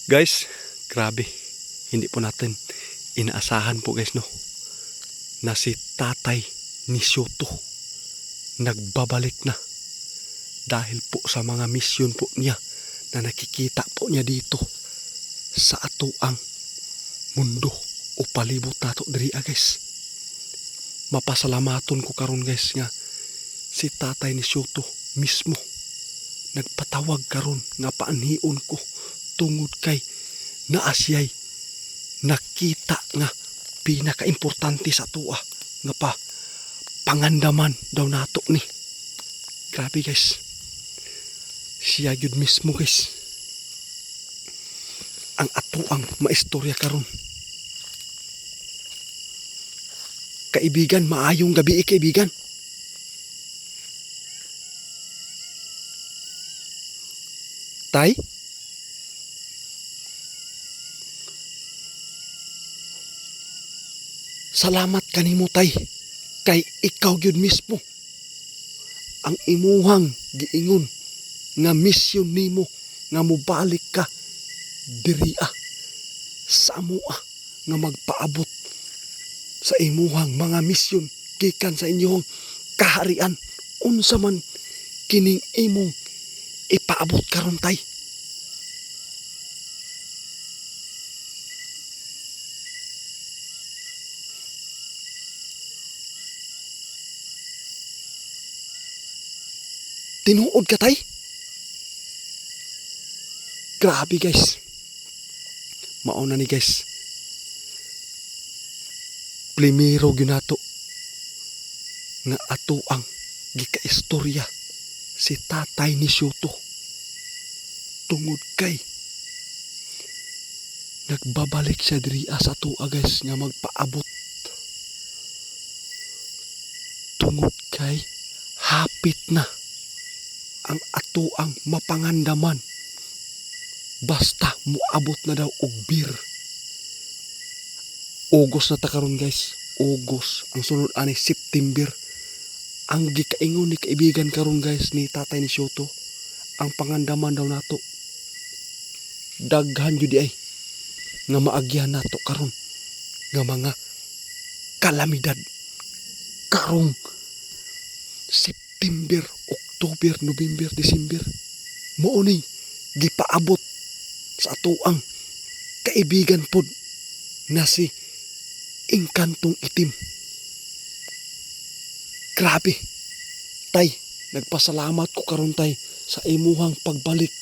Guys, grabe. Hindi po natin inaasahan po guys no. Na si Tatay ni Shoto nagbabalik na. Dahil po sa mga misyon po niya na nakikita po niya dito sa atuang mundo o palibot nato diri guys. Mapasalamaton ko karon guys nga si Tatay ni Shoto mismo nagpatawag karon nga paanhion ko tungod kay naasiyay nakita nga pinakaimportante sa tuwa nga pangandaman daw nato ni. Grabe guys, siya yun mismo guys ang atuang maistorya karon. Kaibigan, maayong gabi kaibigan. Tay? Salamat kanimo tay, kay ikaw yun mismo ang imuhang giingon nga misyon nimo nga mubalik ka diriya sa amoa nga magpaabot sa imuhang mga misyon gikan sa inyong kaharian. Unsa man kining imong ipaabot karon tay? Tinuod ka tay? Grabe guys. Mauna ni guys. Primero gyunato nga atuang gikaistorya si Tatay ni Shoto tungod kay nagbabalik siya diri sa tua guys nga magpaabot tungod kay hapit na ang atuang mapangandaman basta muabot na daw og bir. August na ta karon guys, August ang sunod ani September. Ang gikaingon ni kaibigan karon guys ni Tatay ni Shoto, ang pangandaman daw nato daghan jud ay nga maagyan nato karon nga mga kalamidad karong September, October, November, December. Mao ni gipaabot sa atuang kaibigan pod na si Engkantong Itim. Grabe tay, nagpasalamat ko karon tay sa imuhang pagbalik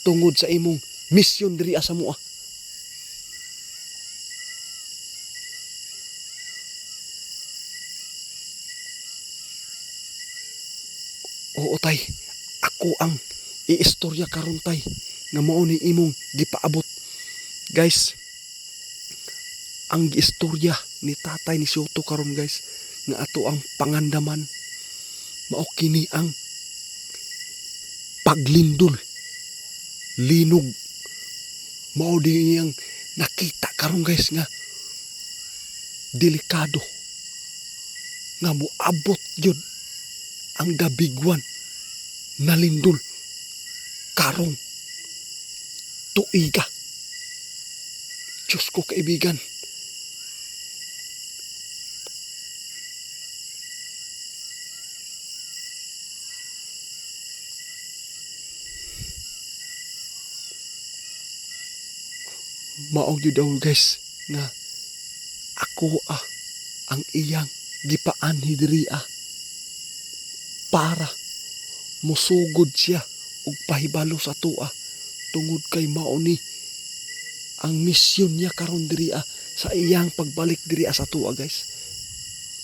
tungod sa imong misyon diri sa mua. Oo tay, ako ang iistorya karon tay nga mao ni imong gipaabot. Guys, ang giistorya ni Tatay ni Shoto karon guys nga ato ang pangandaman mao kini ang paglindol linog. Mao di ang nakita karon guys nga delikado nga moabot yun ang dabigwan na lindol karong tuiga. Diyos ko kaibigan, maog yun daw guys nga ako ang iyang gipaan hidria para musugod siya og pahibalo sa tua tungod kay mao ni ang misyon niya karon diri sa iyang pagbalik diri sa tua guys.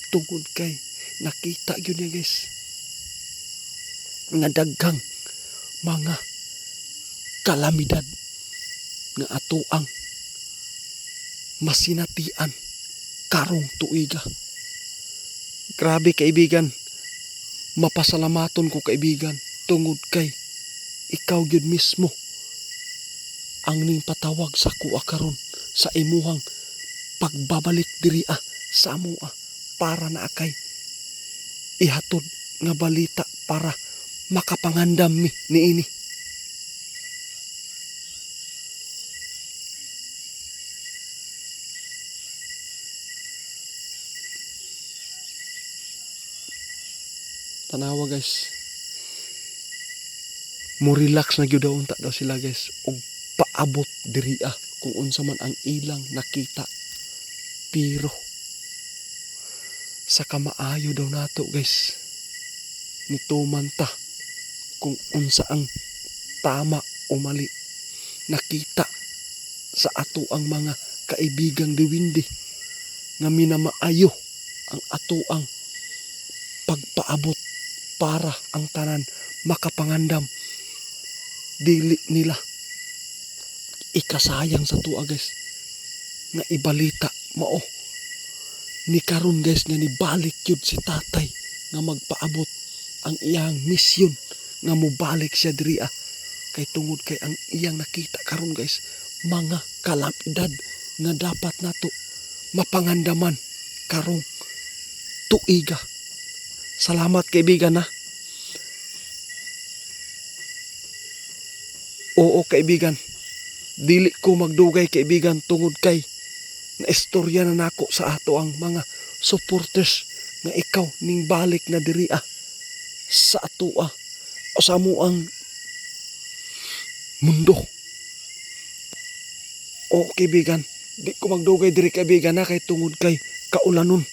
Tungod kay nakita gyud niya guys nga daghang mga kalamidad nga atuang masinatian karong tuiga. Grabe kaibigan, mapasalamaton ko kaibigan tungod kay ikaw gyud mismo ang ning patawag sa kuha karon sa imuhang pagbabalik diri sa amoa para na akay ihatod nga balita para makapangandam mi niini. tanawa guys. Mo relax na gyud daw unta daw sila guys og paabot diri kung unsa man ang ilang nakita. Pero sa kamaayo daw nato guys, nituman ta kung unsa ang tama o mali. Nakita sa ato ang mga kaibigang diwindi nga minamaayo ang ato ang pagpaabot para ang tanan makapangandam. Dili nila ikasayang sa tuwa guys nga ibalita mao ni karon guys nga nibalik yun si tatay nga magpaabot ang iyang misyon nga mubalik siya diri kay tungod kay ang iyang nakita karon guys mga kalamidad nga dapat nato mapangandaman karong tuiga. Salamat kaibigan na. Oo kaibigan, dili ko magdugay kaibigan tungod kay na istorya na nako sa ato ang mga supporters nga ikaw ning balik na diri sa ato o sa amuang mundo. Oo kaibigan, di ko magdugay diri kaibigan na kay tungod kay kaulanon